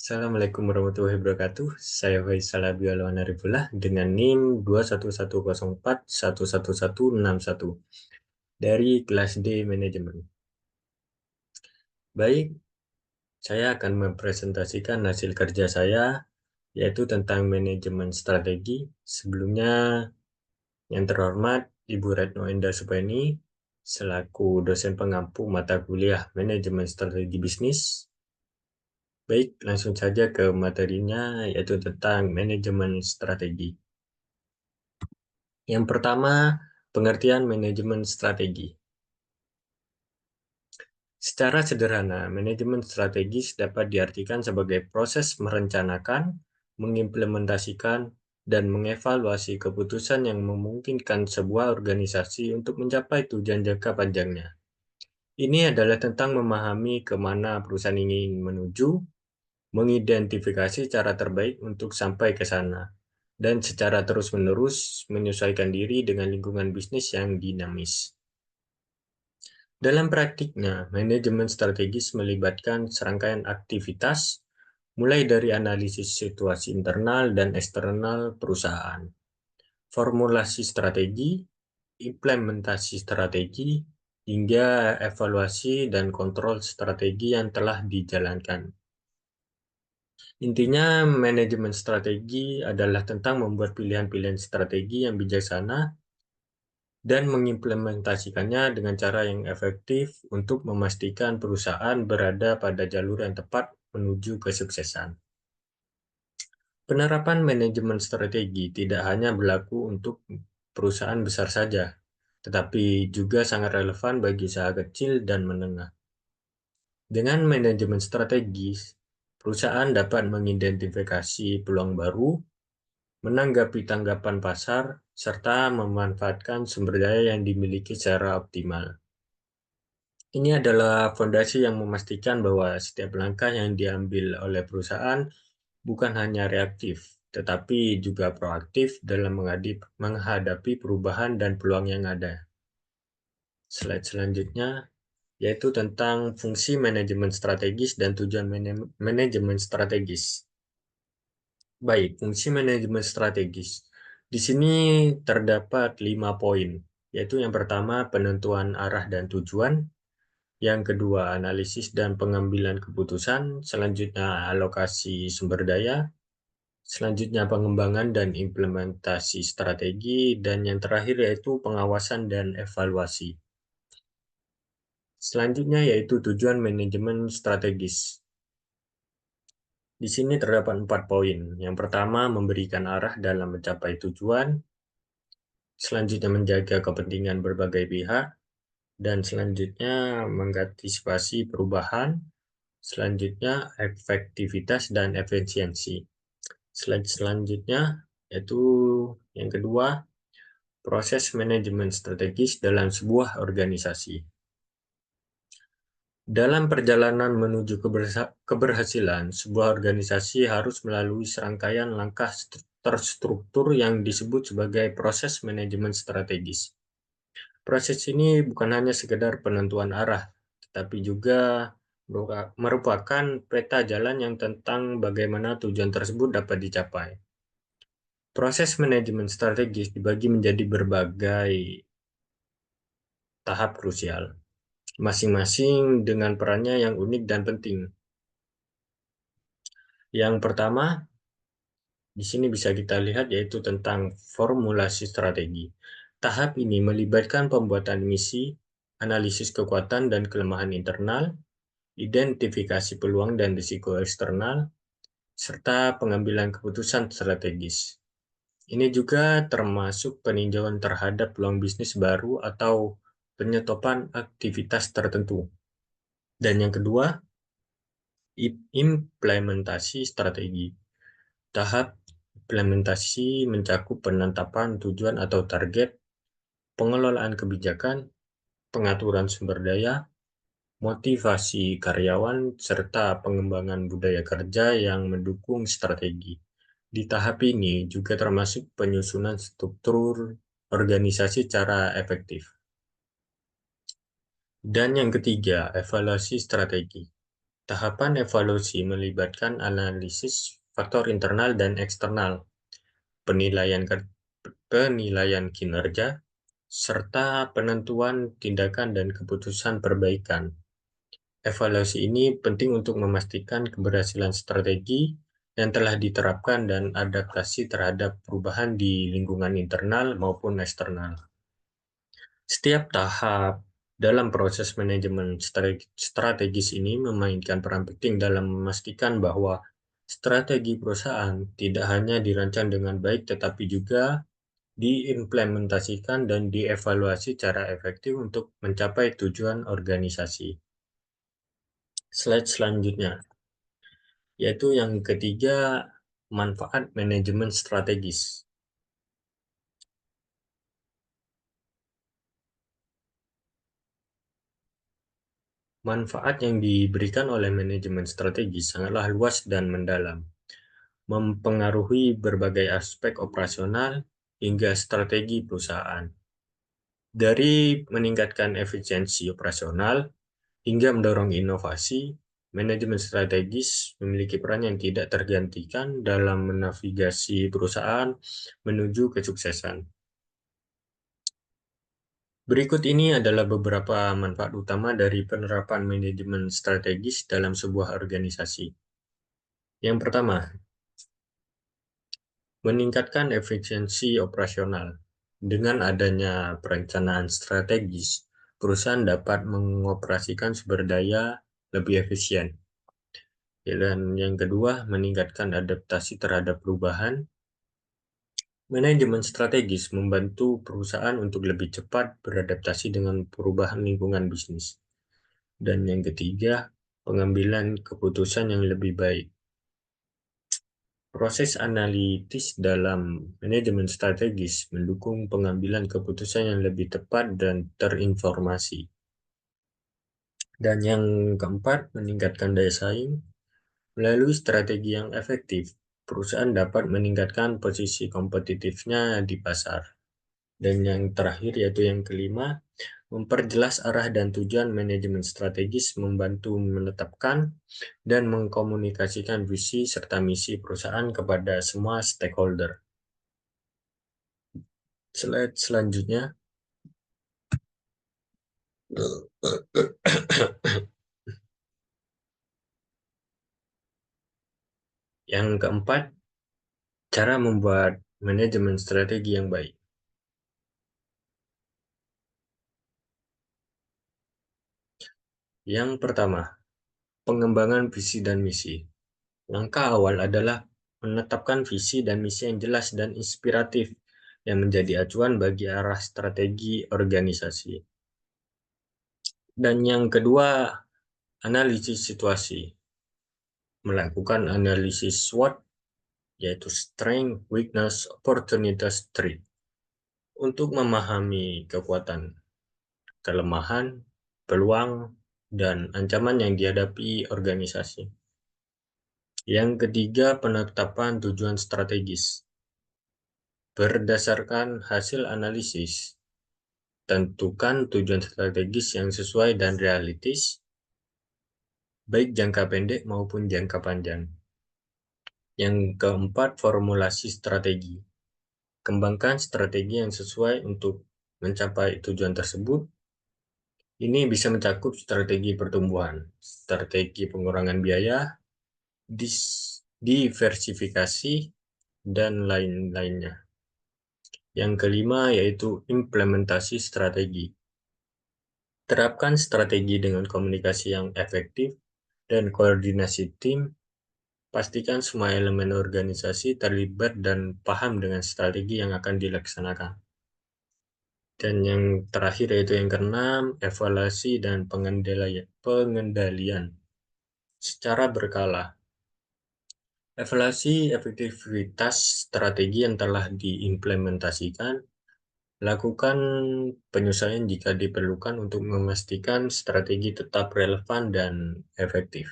Assalamualaikum warahmatullahi wabarakatuh. Saya Faisal Abialwan Arifullah dengan NIM 21104111161 dari kelas D Manajemen. Baik, saya akan mempresentasikan hasil kerja saya, yaitu tentang manajemen strategi. Sebelumnya, yang terhormat Ibu Retno Indah Supeni, selaku dosen pengampu mata kuliah Manajemen Strategi Bisnis. Baik, langsung saja ke materinya, yaitu tentang manajemen strategi. Yang pertama, pengertian manajemen strategi. Secara sederhana, manajemen strategis dapat diartikan sebagai proses merencanakan, mengimplementasikan, dan mengevaluasi keputusan yang memungkinkan sebuah organisasi untuk mencapai tujuan jangka panjangnya. Ini adalah tentang memahami kemana perusahaan ini ingin menuju, mengidentifikasi cara terbaik untuk sampai ke sana, dan secara terus-menerus menyesuaikan diri dengan lingkungan bisnis yang dinamis. Dalam praktiknya, manajemen strategis melibatkan serangkaian aktivitas, mulai dari analisis situasi internal dan eksternal perusahaan, formulasi strategi, implementasi strategi, hingga evaluasi dan kontrol strategi yang telah dijalankan. Intinya, manajemen strategi adalah tentang membuat pilihan-pilihan strategi yang bijaksana dan mengimplementasikannya dengan cara yang efektif untuk memastikan perusahaan berada pada jalur yang tepat menuju kesuksesan. Penerapan manajemen strategi tidak hanya berlaku untuk perusahaan besar saja, tetapi juga sangat relevan bagi usaha kecil dan menengah. Dengan manajemen strategis, perusahaan dapat mengidentifikasi peluang baru, menanggapi tanggapan pasar, serta memanfaatkan sumber daya yang dimiliki secara optimal. Ini adalah fondasi yang memastikan bahwa setiap langkah yang diambil oleh perusahaan bukan hanya reaktif, tetapi juga proaktif dalam menghadapi perubahan dan peluang yang ada. Slide selanjutnya yaitu tentang fungsi manajemen strategis dan tujuan manajemen strategis. Baik, fungsi manajemen strategis. Di sini terdapat 5 poin, yaitu yang pertama penentuan arah dan tujuan, yang kedua analisis dan pengambilan keputusan, selanjutnya alokasi sumber daya, selanjutnya pengembangan dan implementasi strategi, dan yang terakhir yaitu pengawasan dan evaluasi. Selanjutnya yaitu tujuan manajemen strategis. Di sini terdapat 4 poin. Yang pertama, memberikan arah dalam mencapai tujuan. Selanjutnya, menjaga kepentingan berbagai pihak. Dan selanjutnya, mengantisipasi perubahan. Selanjutnya, efektivitas dan efisiensi. Slide selanjutnya, yaitu yang kedua, proses manajemen strategis dalam sebuah organisasi. Dalam perjalanan menuju keberhasilan, sebuah organisasi harus melalui serangkaian langkah terstruktur yang disebut sebagai proses manajemen strategis. Proses ini bukan hanya sekedar penentuan arah, tetapi juga merupakan peta jalan yang tentang bagaimana tujuan tersebut dapat dicapai. Proses manajemen strategis dibagi menjadi berbagai tahap krusial, masing-masing dengan perannya yang unik dan penting. Yang pertama, di sini bisa kita lihat yaitu tentang formulasi strategi. Tahap ini melibatkan pembuatan misi, analisis kekuatan dan kelemahan internal, identifikasi peluang dan risiko eksternal, serta pengambilan keputusan strategis. Ini juga termasuk peninjauan terhadap peluang bisnis baru atau penyetopan aktivitas tertentu. Dan yang kedua, implementasi strategi. Tahap implementasi mencakup penetapan tujuan atau target, pengelolaan kebijakan, pengaturan sumber daya, motivasi karyawan, serta pengembangan budaya kerja yang mendukung strategi. Di tahap ini juga termasuk penyusunan struktur organisasi secara efektif. Dan yang ketiga, evaluasi strategi. Tahapan evaluasi melibatkan analisis faktor internal dan eksternal, penilaian penilaian kinerja, serta penentuan tindakan dan keputusan perbaikan. Evaluasi ini penting untuk memastikan keberhasilan strategi yang telah diterapkan dan adaptasi terhadap perubahan di lingkungan internal maupun eksternal. Setiap tahap dalam proses manajemen strategis ini memainkan peran penting dalam memastikan bahwa strategi perusahaan tidak hanya dirancang dengan baik tetapi juga diimplementasikan dan dievaluasi secara efektif untuk mencapai tujuan organisasi. Slide selanjutnya, yaitu yang ketiga, manfaat manajemen strategis. Manfaat yang diberikan oleh manajemen strategis sangatlah luas dan mendalam, mempengaruhi berbagai aspek operasional hingga strategi perusahaan. Dari meningkatkan efisiensi operasional hingga mendorong inovasi, manajemen strategis memiliki peran yang tidak tergantikan dalam menavigasi perusahaan menuju kesuksesan. Berikut ini adalah beberapa manfaat utama dari penerapan manajemen strategis dalam sebuah organisasi. Yang pertama, meningkatkan efisiensi operasional. Dengan adanya perencanaan strategis, perusahaan dapat mengoperasikan sumber daya lebih efisien. Dan yang kedua, meningkatkan adaptasi terhadap perubahan. Manajemen strategis membantu perusahaan untuk lebih cepat beradaptasi dengan perubahan lingkungan bisnis. Dan yang ketiga, pengambilan keputusan yang lebih baik. Proses analitis dalam manajemen strategis mendukung pengambilan keputusan yang lebih tepat dan terinformasi. Dan yang keempat, meningkatkan daya saing. Melalui strategi yang efektif, perusahaan dapat meningkatkan posisi kompetitifnya di pasar. Dan yang terakhir, yaitu yang kelima, memperjelas arah dan tujuan manajemen strategis membantu menetapkan dan mengkomunikasikan visi serta misi perusahaan kepada semua stakeholder. Slide selanjutnya. Yang keempat, cara membuat manajemen strategi yang baik. Yang pertama, pengembangan visi dan misi. Langkah awal adalah menetapkan visi dan misi yang jelas dan inspiratif yang menjadi acuan bagi arah strategi organisasi. Dan yang kedua, analisis situasi. Melakukan analisis SWOT, yaitu Strength, Weakness, Opportunities, Threat, untuk memahami kekuatan, kelemahan, peluang, dan ancaman yang dihadapi organisasi. Yang ketiga, penetapan tujuan strategis. Berdasarkan hasil analisis, tentukan tujuan strategis yang sesuai dan realistis, baik jangka pendek maupun jangka panjang. Yang keempat, formulasi strategi. Kembangkan strategi yang sesuai untuk mencapai tujuan tersebut. Ini bisa mencakup strategi pertumbuhan, strategi pengurangan biaya, diversifikasi, dan lain-lainnya. Yang kelima yaitu implementasi strategi. Terapkan strategi dengan komunikasi yang efektif dan koordinasi tim. Pastikan semua elemen organisasi terlibat dan paham dengan strategi yang akan dilaksanakan. Dan yang terakhir yaitu yang keenam, evaluasi dan pengendalian secara berkala. Evaluasi efektivitas strategi yang telah diimplementasikan. Lakukan penyesuaian jika diperlukan untuk memastikan strategi tetap relevan dan efektif.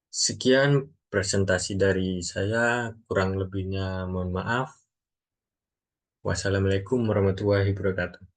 Sekian presentasi dari saya, kurang lebihnya mohon maaf. Wassalamualaikum warahmatullahi wabarakatuh.